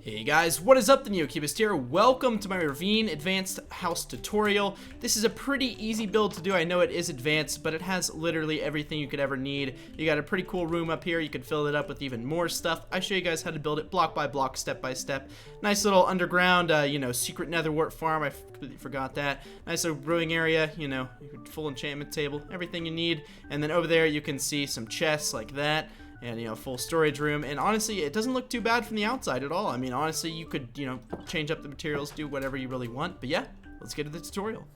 Hey guys, what is up? The NeoCubist here. Welcome to my Ravine advanced house tutorial. This is a pretty easy build to do. I know it is advanced, but it has literally everything you could ever need. You got a pretty cool room up here. You could fill it up with even more stuff. I show you guys how to build it block by block, step by step. Nice little underground, secret nether wart farm. I completely forgot that. Nice little brewing area, full enchantment table, everything you need. And then over there you can see some chests like that. And, full storage room. And honestly, it doesn't look too bad from the outside at all. I mean, honestly, you could, change up the materials, do whatever you really want. But yeah, let's get to the tutorial.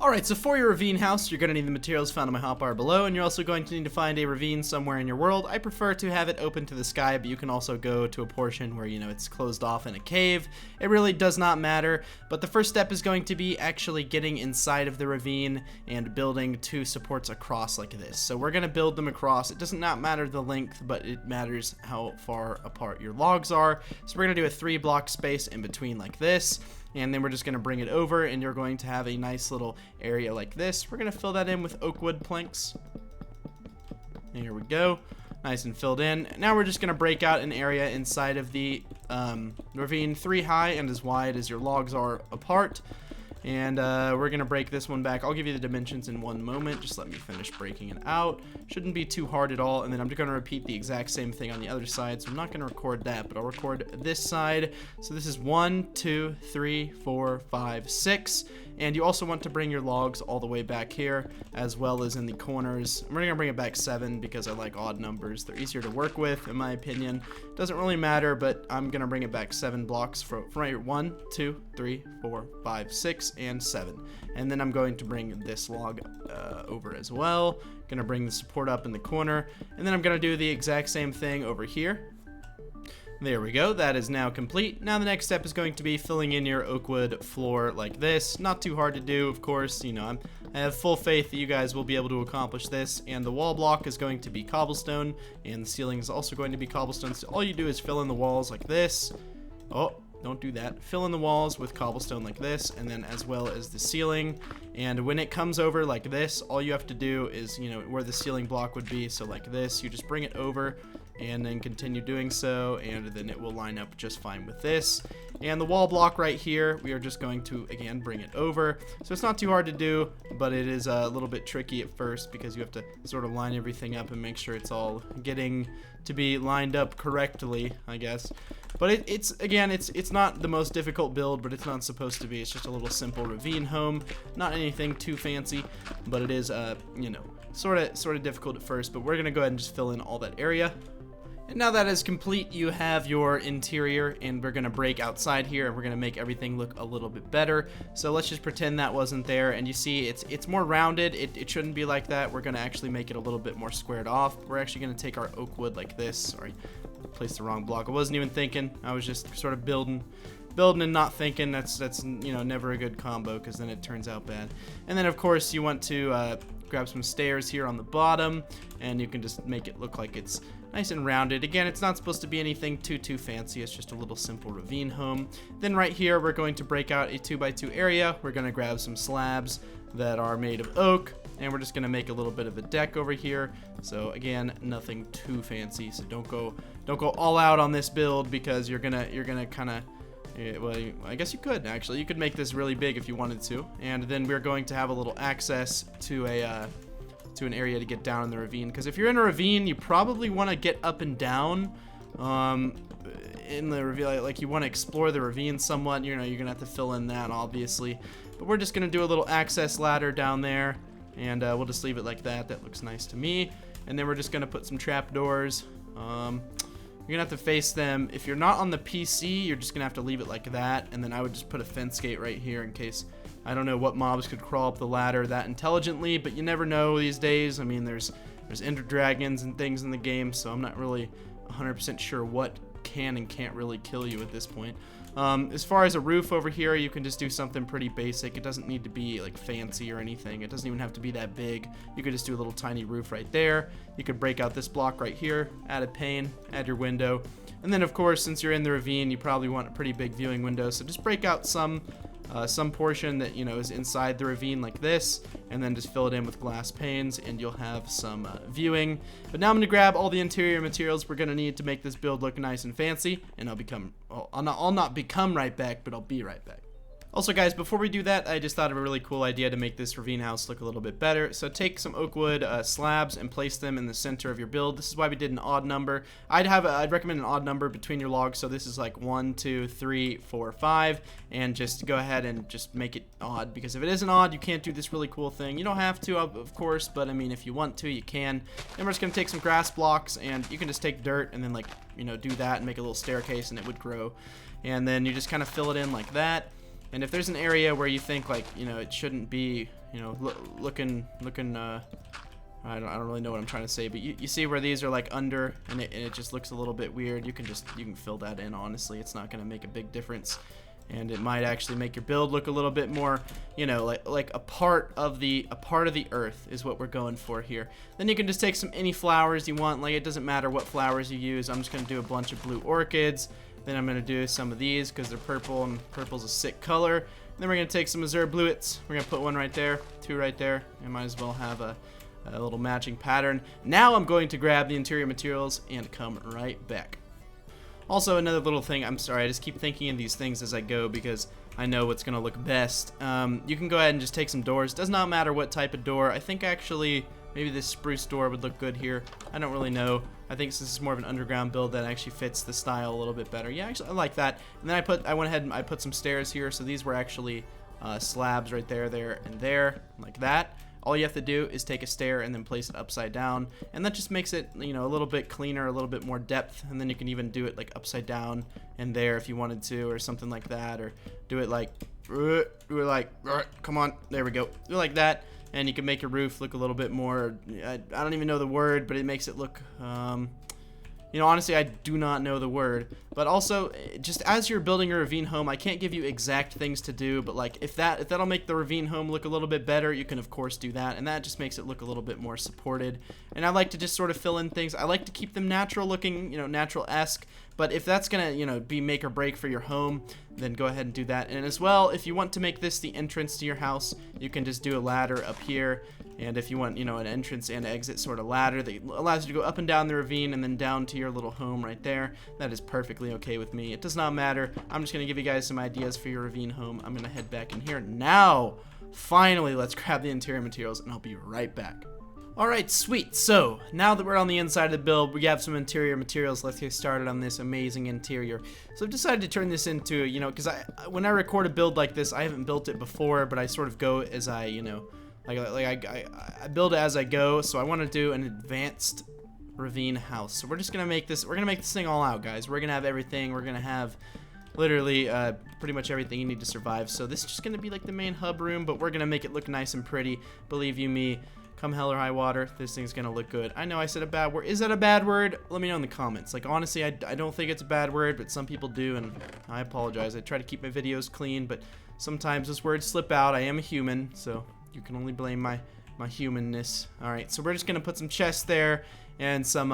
Alright, so for your ravine house, you're going to need the materials found in my hotbar below, and you're also going to need to find a ravine somewhere in your world. I prefer to have it open to the sky, but you can also go to a portion where, it's closed off in a cave. It really does not matter, but the first step is going to be actually getting inside of the ravine and building two supports across like this. So we're going to build them across. It does not matter the length, but it matters how far apart your logs are. So we're going to do a 3-block space in between like this. And then we're just going to bring it over, and you're going to have a nice little area like this. We're going to fill that in with oak wood planks. There we go. Nice and filled in. Now we're just going to break out an area inside of the ravine 3 high and as wide as your logs are apart. And we're going to break this one back. I'll give you the dimensions in one moment. Just let me finish breaking it out. Shouldn't be too hard at all. And then I'm just going to repeat the exact same thing on the other side. So I'm not going to record that, but I'll record this side. So this is 1, 2, 3, 4, 5, 6. And you also want to bring your logs all the way back here, as well as in the corners. We're going to bring it back 7 because I like odd numbers. They're easier to work with, in my opinion. Doesn't really matter, but I'm going to bring it back 7 blocks from right here. 1, 2, 3, 4, 5, 6, and 7. And then I'm going to bring this log over as well. Going to bring the support up in the corner. And then I'm going to do the exact same thing over here. There we go, that is now complete. Now the next step is going to be filling in your oak wood floor like this. Not too hard to do, of course. I have full faith that you guys will be able to accomplish this. And the wall block is going to be cobblestone, and the ceiling is also going to be cobblestone. So all you do is fill in the walls like this. Oh, don't do that. Fill in the walls with cobblestone like this, and then as well as the ceiling. And when it comes over like this, all you have to do is, where the ceiling block would be, so like this, you just bring it over and then continue doing so, and then it will line up just fine with this. And the wall block right here, we are just going to again bring it over. So it's not too hard to do, but it is a little bit tricky at first because you have to sort of line everything up and make sure it's all getting to be lined up correctly, I guess. But it's not the most difficult build, but it's not supposed to be. It's just a little simple ravine home, not anything too fancy, but it is sort of difficult at first. But we're gonna go ahead and just fill in all that area. And now that is complete, you have your interior, and we're going to break outside here, and we're going to make everything look a little bit better. So let's just pretend that wasn't there, and you see it's more rounded. It shouldn't be like that. We're going to actually make it a little bit more squared off. We're actually going to take our oak wood like this. Sorry, I placed the wrong block. I wasn't even thinking. I was just sort of building and not thinking. That's never a good combo, because then it turns out bad. And then of course you want to grab some stairs here on the bottom, and you can just make it look like it's nice and rounded. Again, it's not supposed to be anything too fancy. It's just a little simple ravine home. Then right here, we're going to break out a 2x2 area. We're going to grab some slabs that are made of oak, and we're just going to make a little bit of a deck over here. So again, nothing too fancy. So don't go all out on this build, because you're gonna kind of, well, I guess you could actually. You could make this really big if you wanted to. And then we're going to have a little access to an area to get down in the ravine, because if you're in a ravine, you probably want to get up and down in the ravine. Like you want to explore the ravine somewhat. You're gonna have to fill in that, obviously, but we're just gonna do a little access ladder down there, and we'll just leave it like that. That looks nice to me. And then we're just gonna put some trapdoors. You're gonna have to face them. If you're not on the PC, you're just gonna have to leave it like that, and then I would just put a fence gate right here in case, I don't know what mobs could crawl up the ladder that intelligently, but you never know these days. I mean, there's ender dragons and things in the game, so I'm not really 100% sure what can and can't really kill you at this point. As far as a roof over here, you can just do something pretty basic. It doesn't need to be like fancy or anything. It doesn't even have to be that big. You could just do a little tiny roof right there. You could break out this block right here, add a pane, add your window. And then of course, since you're in the ravine, you probably want a pretty big viewing window, so just break out some some portion that, you know, is inside the ravine like this, and then just fill it in with glass panes, and you'll have some viewing. But now I'm gonna grab all the interior materials we're gonna need to make this build look nice and fancy, and I'll not become right back, but I'll be right back. Also, guys, before we do that, I just thought of a really cool idea to make this ravine house look a little bit better. So take some oak wood slabs and place them in the center of your build. This is why we did an odd number. I'd recommend an odd number between your logs. So this is like 1, 2, 3, 4, 5, and just go ahead and just make it odd, because if it isn't odd, you can't do this really cool thing. You don't have to, of course, but I mean, if you want to, you can. And we're just gonna take some grass blocks, and you can just take dirt and then, like, you know, do that and make a little staircase, and it would grow. And then you just kind of fill it in like that. And if there's an area where you think, like, you know, it shouldn't be, you know, looking, I don't really know what I'm trying to say, but you see where these are like under, and it just looks a little bit weird. You can fill that in. Honestly, it's not gonna make a big difference, and it might actually make your build look a little bit more, you know, like a part of the earth is what we're going for here. Then you can just take any flowers you want. Like, it doesn't matter what flowers you use. I'm just gonna do a bunch of blue orchids. Then I'm going to do some of these because they're purple, and purple's a sick color. And then we're going to take some azure bluets. We're going to put one right there, 2 right there. And might as well have a little matching pattern. Now I'm going to grab the interior materials and come right back. Also, another little thing, I'm sorry, I just keep thinking of these things as I go because I know what's going to look best. You can go ahead and just take some doors. Does not matter what type of door. I think actually maybe this spruce door would look good here. I don't really know. I think this is more of an underground build that actually fits the style a little bit better. Yeah, actually, I like that. And then I went ahead and I put some stairs here. So these were actually slabs right there, and there, like that. All you have to do is take a stair and then place it upside down, and that just makes it, you know, a little bit cleaner, a little bit more depth. And then you can even do it like upside down and there if you wanted to, or something like that, or do it like, come on, there we go, do it like that. And you can make your roof look a little bit more, I don't even know the word, but it makes it look, you know, honestly, I do not know the word. But also, just as you're building your ravine home, I can't give you exact things to do, but like if that'll make the ravine home look a little bit better, you can of course do that, and that just makes it look a little bit more supported. And I like to just sort of fill in things. I like to keep them natural looking, you know, natural-esque. But if that's gonna, you know, be make or break for your home, then go ahead and do that. And as well, if you want to make this the entrance to your house, you can just do a ladder up here. And if you want, you know, an entrance and exit sort of ladder that allows you to go up and down the ravine and then down to your little home right there, that is perfectly okay with me. It does not matter. I'm just gonna give you guys some ideas for your ravine home. I'm gonna head back in here now. Finally, let's grab the interior materials, and I'll be right back. Alright, sweet. So, now that we're on the inside of the build, we have some interior materials. Let's get started on this amazing interior. So I've decided to turn this into, you know, because when I record a build like this, I haven't built it before, but I sort of go as I, you know, I build it as I go. So I want to do an advanced ravine house. So we're just going to make this, thing all out, guys. We're going to have everything. We're going to have literally pretty much everything you need to survive. So this is just going to be like the main hub room, but we're going to make it look nice and pretty. Believe you me. Come hell or high water, this thing's gonna look good. I know I said a bad word. Is that a bad word? Let me know in the comments. Like, honestly, I don't think it's a bad word, but some people do, and I apologize. I try to keep my videos clean, but sometimes those words slip out. I am a human, so you can only blame my humanness. Alright, so we're just gonna put some chests there, and some,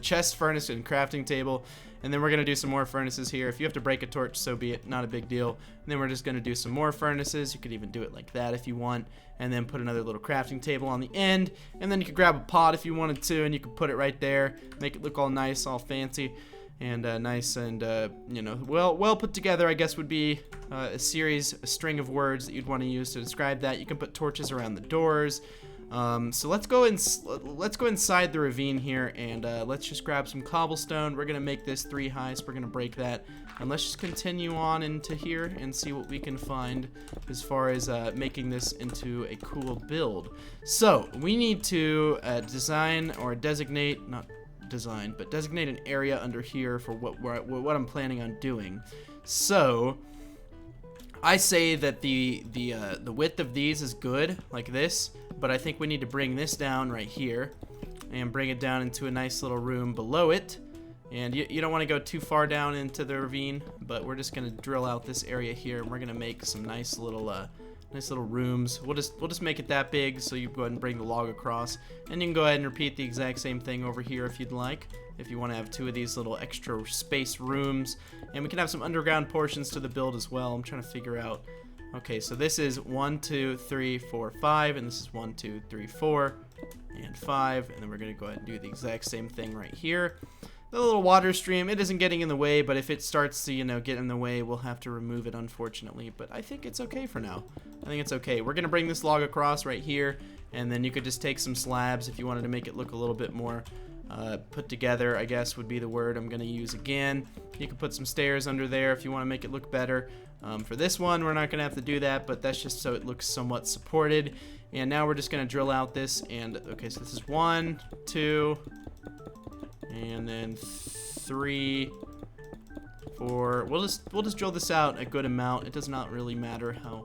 chest, furnace, and crafting table. And then we're going to do some more furnaces here. If you have to break a torch, so be it. Not a big deal. And then we're just going to do some more furnaces. You could even do it like that if you want. And then put another little crafting table on the end. And then you could grab a pot if you wanted to, and you could put it right there. Make it look all nice, all fancy. And nice and, you know, well put together, I guess, would be a string of words that you'd want to use to describe that. You can put torches around the doors. So let's go inside the ravine here, and let's just grab some cobblestone. We're gonna make this 3 high, so we're gonna break that, and let's just continue on into here and see what we can find as far as making this into a cool build. So we need to design or designate, not design, but designate an area under here for what I'm planning on doing. So I say that the width of these is good, like this, but I think we need to bring this down right here and bring it down into a nice little room below it. And you don't want to go too far down into the ravine, but we're just gonna drill out this area here, and we're gonna make some nice little rooms. We'll just make it that big, so you go ahead and bring the log across, and you can go ahead and repeat the exact same thing over here if you'd like. if you want to have 2 of these little extra space rooms. And we can have some underground portions to the build as well. I'm trying to figure out. Okay, so this is 1, 2, 3, 4, 5, and this is 1, 2, 3, 4, and 5, and then we're going to go ahead and do the exact same thing right here. The little water stream, it isn't getting in the way, but if it starts to, you know, get in the way, we'll have to remove it, unfortunately. But I think it's okay for now. I think it's okay. We're going to bring this log across right here, and then you could just take some slabs if you wanted to make it look a little bit more put together, I guess would be the word I'm going to use again. You could put some stairs under there if you want to make it look better. For this one, we're not going to have to do that, but that's just so it looks somewhat supported. And now we're just going to drill out this, and okay, so this is 1, 2, and then 3, 4. We'll just drill this out a good amount. It does not really matter how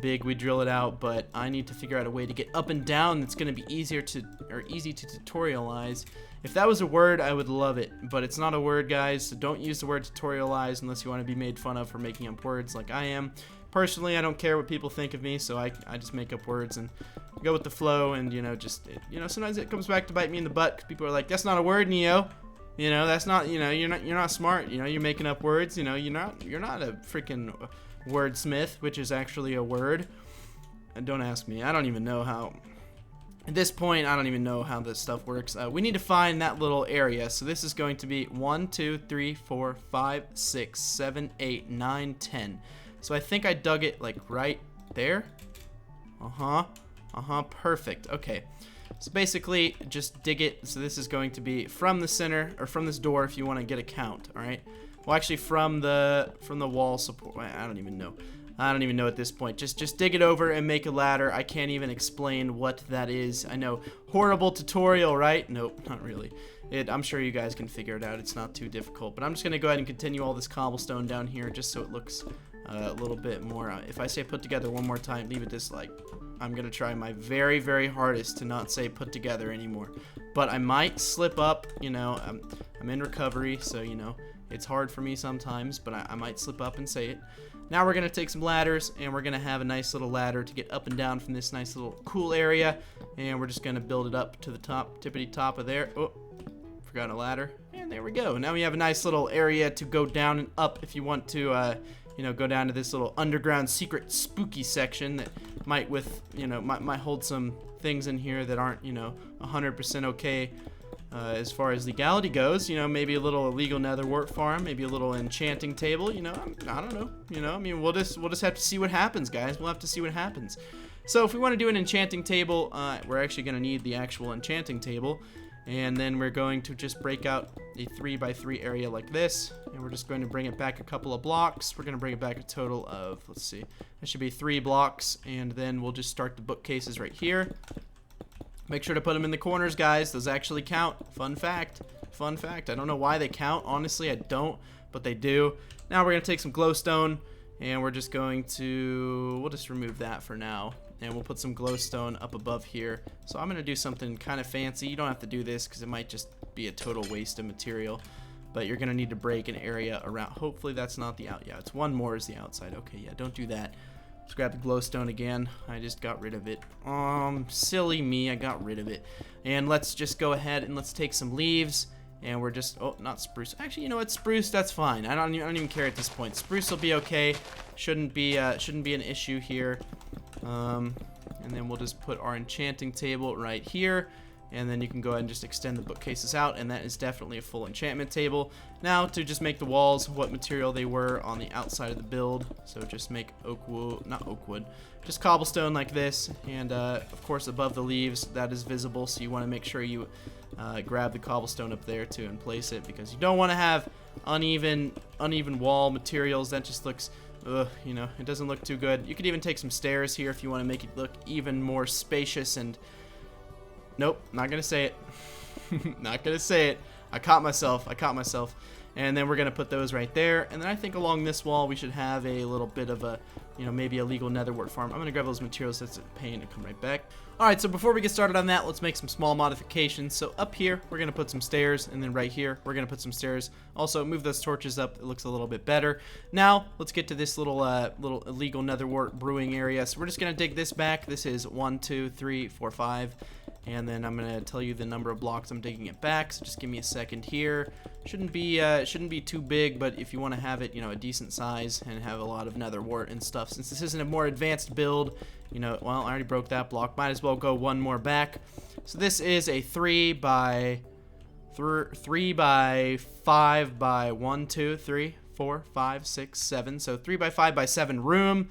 big we drill it out, but I need to figure out a way to get up and down that's going to be easy to tutorialize. If that was a word, I would love it, but it's not a word, guys, so don't use the word tutorialize unless you want to be made fun of for making up words like I am. Personally, I don't care what people think of me, so I just make up words and go with the flow, and, you know, sometimes it comes back to bite me in the butt, 'cause people are like, that's not a word, Neo. You know, that's not, you know, you're not smart, you know, you're making up words, you know, you're not a freaking wordsmith, which is actually a word. And don't ask me, I don't even know how. At this point, I don't even know how this stuff works. We need to find that little area. So this is going to be 1, 2, 3, 4, 5, 6, 7, 8, 9, 10. So I think I dug it like right there. Perfect. Okay. So basically, just dig it. So this is going to be from the center, or from this door if you want to get a count, all right? Well, actually from the wall support. I don't even know. I don't even know at this point. Just dig it over and make a ladder. I can't even explain what that is. I know. Horrible tutorial, right? Nope, not really. I'm sure you guys can figure it out. It's not too difficult. But I'm just going to go ahead and continue all this cobblestone down here just so it looks a little bit more. If I say put together one more time, leave it dislike. I'm going to try my very, very hardest to not say put together anymore. But I might slip up, you know. I'm in recovery, so, you know, it's hard for me sometimes, but I might slip up and say it. Now we're going to take some ladders, and we're going to have a nice little ladder to get up and down from this nice little cool area. And we're just going to build it up to the top, tippity top of there. Oh, forgot a ladder. And there we go. Now we have a nice little area to go down and up if you want to, you know, go down to this little underground secret spooky section that might might hold some things in here that aren't, you know, 100% okay. As far as legality goes, you know, maybe a little illegal nether wart farm, maybe a little enchanting table, you know, I don't know, you know, I mean, we'll just have to see what happens, guys. We'll have to see what happens. So if we want to do an enchanting table, we're actually going to need the actual enchanting table, and then we're going to just break out a 3x3 area like this, and we're just going to bring it back a couple of blocks. We're going to bring it back a total of, let's see, that should be 3 blocks, and then we'll just start the bookcases right here. Make sure to put them in the corners, guys. Those actually count. Fun fact. Fun fact. I don't know why they count. Honestly, I don't, but they do. Now we're going to take some glowstone, and we're just going to, we'll just remove that for now, and we'll put some glowstone up above here. So I'm going to do something kind of fancy. You don't have to do this because it might just be a total waste of material, but you're going to need to break an area around. Hopefully that's not the out. Yeah, it's one more is the outside. Okay, yeah, don't do that. Let's grab the glowstone again. I just got rid of it. Silly me, I got rid of it. And let's just go ahead and let's take some leaves. And we're just, oh, not spruce. Actually, you know what, spruce, that's fine. I don't even care at this point. Spruce will be okay. Shouldn't be an issue here. And then we'll just put our enchanting table right here. And then you can go ahead and just extend the bookcases out, and that is definitely a full enchantment table. Now, to just make the walls what material they were on the outside of the build. So just make oak wood, not oak wood, just cobblestone like this. And of course, above the leaves, that is visible. So you want to make sure you grab the cobblestone up there too and place it, because you don't want to have uneven wall materials. That just looks, you know, it doesn't look too good. You could even take some stairs here if you want to make it look even more spacious and. Nope, not gonna say it. Not gonna say it. I caught myself. And then we're gonna put those right there. And then I think along this wall we should have a little bit of a, you know, maybe a legal nether wart farm. I'm gonna grab those materials. That's a pain to come right back. All right, so before we get started on that, let's make some small modifications. So up here we're gonna put some stairs, and then right here we're gonna put some stairs. Also move those torches up. It looks a little bit better. Now let's get to this little illegal nether wart brewing area. So we're just gonna dig this back. This is 1, 2, 3, 4, 5. And then I'm gonna tell you the number of blocks I'm digging it back, so just give me a second here. Shouldn't be too big, but if you want to have it, you know, a decent size and have a lot of nether wart and stuff, since this isn't a more advanced build, you know, well, I already broke that block, might as well go one more back. So this is a 3 by 5 by 1, 2, 3, 4, 5, 6, 7. So 3 by 5 by 7 room.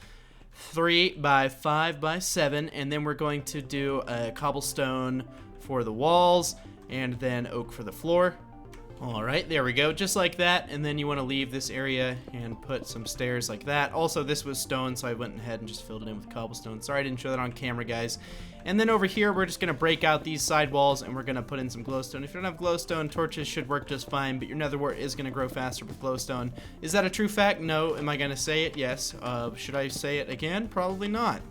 3 by 5 by 7, and then we're going to do a cobblestone for the walls and then oak for the floor. Alright, there we go, just like that. And then you want to leave this area and put some stairs like that. Also, this was stone, so I went ahead and just filled it in with cobblestone. Sorry I didn't show that on camera, guys. And then over here, we're just going to break out these side walls, and we're going to put in some glowstone. If you don't have glowstone, torches should work just fine, but your nether wart is going to grow faster with glowstone. Is that a true fact? No. Am I going to say it? Yes. Should I say it again? Probably not.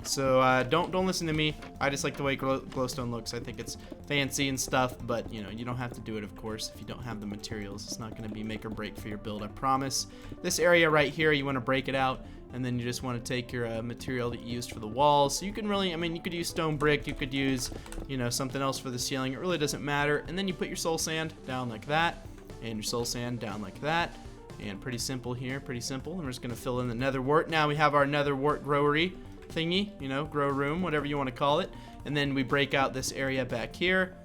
So don't listen to me. I just like the way glowstone looks. I think it's fancy and stuff, but you know, you don't have to do it, of course, if you don't have the materials. It's not going to be make or break for your build, I promise. This area right here, you want to break it out, and then you just want to take your material that you used for the walls. So you can really, I mean, you could use stone brick, you could use, you know, something else for the ceiling. It really doesn't matter. And then you put your soul sand down like that, and your soul sand down like that. And pretty simple here, pretty simple. And we're just going to fill in the nether wart. Now we have our nether wart growery thingy, you know, grow room, whatever you want to call it. And then we break out this area back here.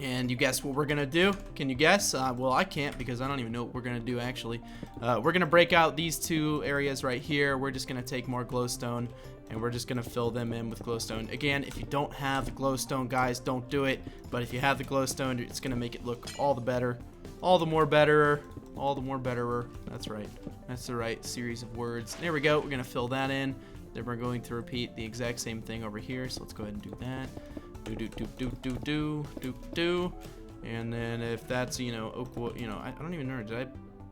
And you guess what we're gonna do? Can you guess? Well, I can't, because I don't even know what we're gonna do actually. We're gonna break out these two areas right here. We're just gonna take more glowstone, and we're just gonna fill them in with glowstone. Again, if you don't have the glowstone, guys, don't do it. But if you have the glowstone, it's gonna make it look all the better, all the more betterer, all the more betterer. That's right. That's the right series of words. There we go. We're gonna fill that in. Then we're going to repeat the exact same thing over here. So let's go ahead and do that. Do. And then if that's, you know, oak wood, you know, I don't even know. Did I?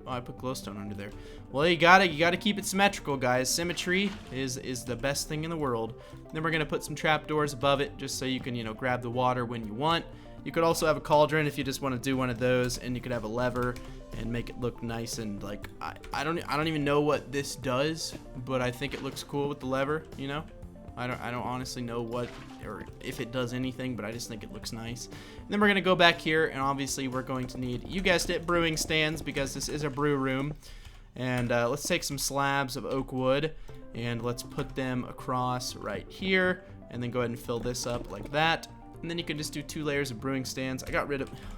Oh, I put glowstone under there. Well, you gotta keep it symmetrical, guys. Symmetry is the best thing in the world. Then we're gonna put some trapdoors above it, just so you can, you know, grab the water when you want. You could also have a cauldron if you just want to do one of those, and you could have a lever and make it look nice. And like, I don't even know what this does, but I think it looks cool with the lever, you know. I don't honestly know what or if it does anything, but I just think it looks nice. And then we're gonna go back here, and obviously we're going to need, you guessed it, brewing stands, because this is a brew room. And let's take some slabs of oak wood, and let's put them across right here, and then go ahead and fill this up like that. And then you can just do 2 layers of brewing stands. I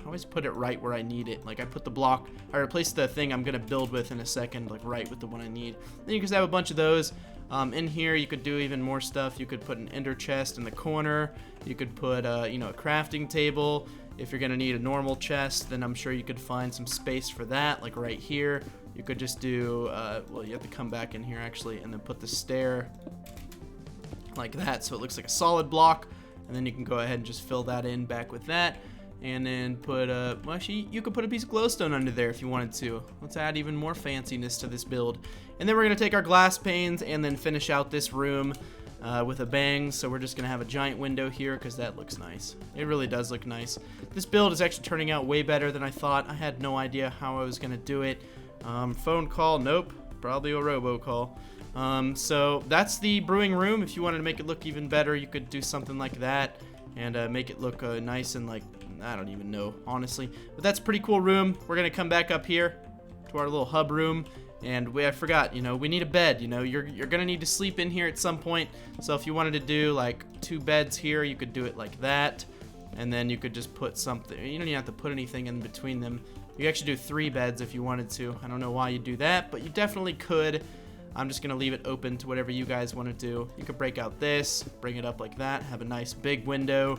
always put it right where I need it. Like, I put the block, I replaced the thing I'm gonna build with in a second, like right with the one I need. Then you can just have a bunch of those. In here, you could do even more stuff. You could put an ender chest in the corner. You could put, you know, a crafting table. If you're gonna need a normal chest, then I'm sure you could find some space for that, like right here. You could just do, well, you have to come back in here actually, and then put the stair like that, so it looks like a solid block. And then you can go ahead and just fill that in back with that. And then put, well, actually, you could put a piece of glowstone under there if you wanted to. Let's add even more fanciness to this build. And then we're going to take our glass panes and then finish out this room with a bang. So we're just going to have a giant window here, because that looks nice. It really does look nice. This build is actually turning out way better than I thought. I had no idea how I was going to do it. Phone call, nope. Probably a robocall. So that's the brewing room. If you wanted to make it look even better, you could do something like that and make it look nice and, like, I don't even know, honestly. But that's a pretty cool room. We're going to come back up here to our little hub room. And I forgot, you know, we need a bed. You know, you're going to need to sleep in here at some point. So if you wanted to do, like, 2 beds here, you could do it like that. And then you could just put something. You don't even have to put anything in between them. You could actually do 3 beds if you wanted to. I don't know why you do that, but you definitely could. I'm just going to leave it open to whatever you guys want to do. You could break out this, bring it up like that, have a nice big window,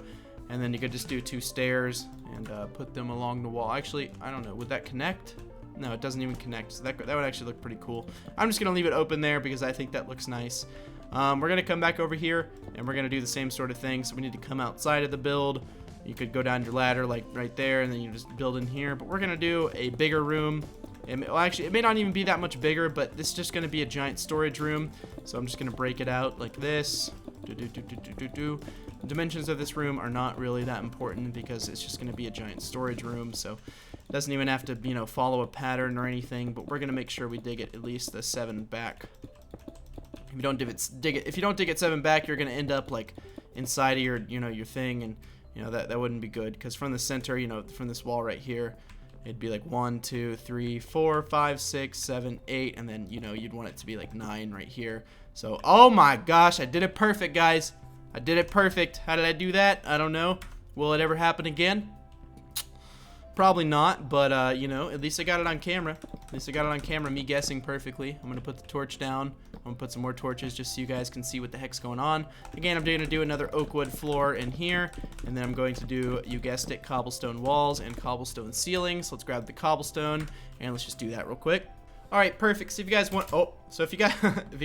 and then you could just do 2 stairs and put them along the wall. Actually, I don't know. Would that connect? No, it doesn't even connect. So that would actually look pretty cool. I'm just going to leave it open there because I think that looks nice. We're going to come back over here, and we're going to do the same sort of thing. So we need to come outside of the build. You could go down your ladder like right there, and then you just build in here. But we're going to do a bigger room. Well, actually, it may not even be that much bigger, but this is just going to be a giant storage room. So I'm just going to break it out like this. The dimensions of this room are not really that important because it's just going to be a giant storage room. So it doesn't even have to, you know, follow a pattern or anything. But we're going to make sure we dig it at least the 7 back. If you don't dig it 7 back, you're going to end up like inside of your, your thing, and that wouldn't be good, because from the center, from this wall right here, it'd be like 1, 2, 3, 4, 5, 6, 7, 8, and then you'd want it to be like 9 right here. So, oh my gosh, I did it perfect, guys. I did it perfect. How did I do that? I don't know. Will it ever happen again? Probably not, but at least I got it on camera. At least I got it on camera, me guessing perfectly. I'm gonna put the torch down. I'm gonna put some more torches just so you guys can see what the heck's going on. Again, I'm gonna do another oak wood floor in here, and then I'm going to do, you guessed it, cobblestone walls and cobblestone ceilings. Let's grab the cobblestone and let's just do that real quick. All right, perfect. So if you guys want, if you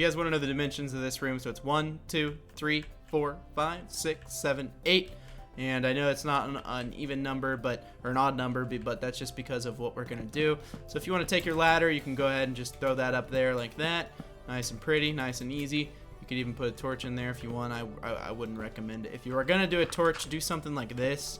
guys want to know the dimensions of this room, so it's 1, 2, 3, 4, 5, 6, 7, 8. And I know it's not an even number, or an odd number, but that's just because of what we're gonna do. So if you want to take your ladder, you can go ahead and just throw that up there like that. Nice and pretty, nice and easy. You could even put a torch in there if you want. I wouldn't recommend it. If you are gonna do a torch, do something like this,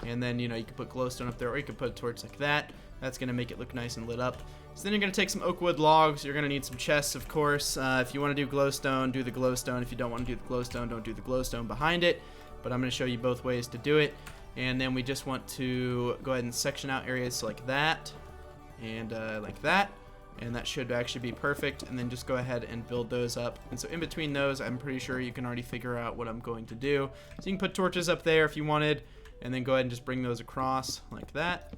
and then you could put glowstone up there, or you could put a torch like that. That's gonna make it look nice and lit up. So then you're gonna take some oak wood logs. You're gonna need some chests, of course. If you want to do glowstone, do the glowstone. If you don't want to do the glowstone, don't do the glowstone behind it. But I'm going to show you both ways to do it. And then we just want to go ahead and section out areas like that and like that. And that should actually be perfect. And then just go ahead and build those up. And so in between those, I'm pretty sure you can already figure out what I'm going to do. So you can put torches up there if you wanted, and then go ahead and just bring those across like that.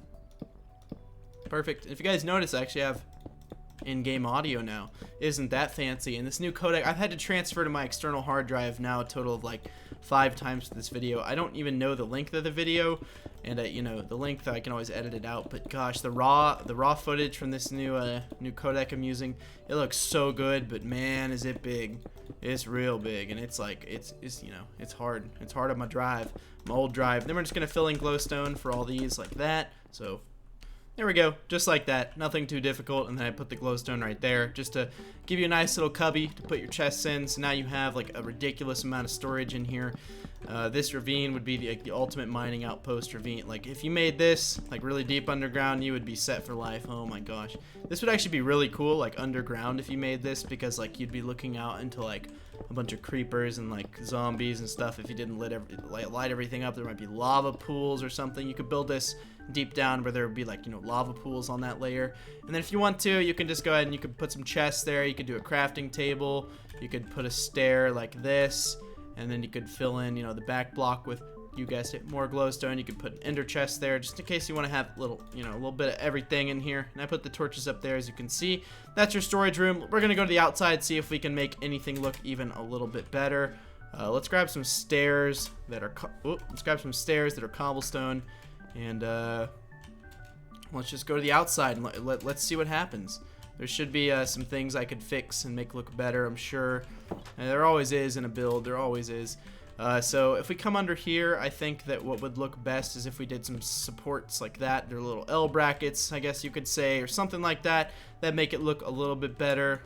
Perfect. If you guys notice, I actually have in-game audio now. Isn't that fancy? And this new codec, I've had to transfer to my external hard drive now a total of like 5 times for this video. I don't even know the length of the video, and the length I can always edit it out, but gosh, the raw footage from this new codec I'm using, it looks so good, but man, is it big. It's real big, and it's like it's hard on my drive, my old drive. Then we're just gonna fill in glowstone for all these like that. So there we go, just like that, nothing too difficult. And then I put the glowstone right there just to give you a nice little cubby to put your chests in. So now you have like a ridiculous amount of storage in here. This ravine would be the ultimate mining outpost ravine. Like if you made this like really deep underground, you would be set for life. Oh my gosh, this would actually be really cool like underground if you made this, because like you'd be looking out into like a bunch of creepers and like zombies and stuff. If you didn't light everything up, there might be lava pools or something. You could build this deep down where there would be like lava pools on that layer. And then if you want to, you can just go ahead and you could put some chests there. You could do a crafting table. You could put a stair like this, and then you could fill in the back block with, you guessed it, more glowstone. You could put an ender chest there just in case you want to have a little bit of everything in here. And I put the torches up there, as you can see. That's your storage room. We're gonna go to the outside, see if we can make anything look even a little bit better. Let's grab some stairs that are cobblestone, and let's just go to the outside and let's see what happens. There should be some things I could fix and make look better, I'm sure. And there always is in a build, there always is. So if we come under here, I think that what would look best is if we did some supports like that. They're little L brackets, I guess you could say, or something like that. That make it look a little bit better.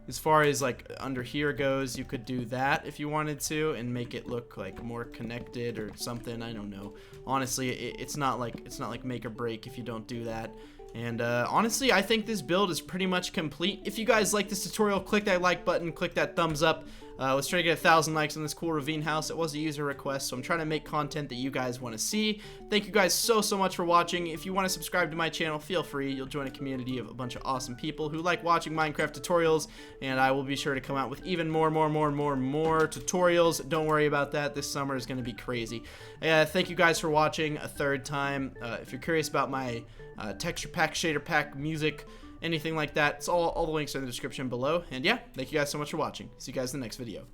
As far as like under here goes, you could do that if you wanted to and make it look like more connected or something. I don't know. Honestly, it's not like make or break if you don't do that. And honestly, I think this build is pretty much complete. If you guys like this tutorial, click that like button, click that thumbs up. Let's try to get 1,000 likes on this cool ravine house. It was a user request, so I'm trying to make content that you guys want to see. Thank you guys so much for watching. If you want to subscribe to my channel, feel free. You'll join a community of a bunch of awesome people who like watching Minecraft tutorials, and I will be sure to come out with even more tutorials. Don't worry about that. This summer is going to be crazy. Thank you guys for watching a third time. If you're curious about my texture pack, shader pack, music, anything like that, it's all the links are in the description below. And yeah, thank you guys so much for watching. See you guys in the next video.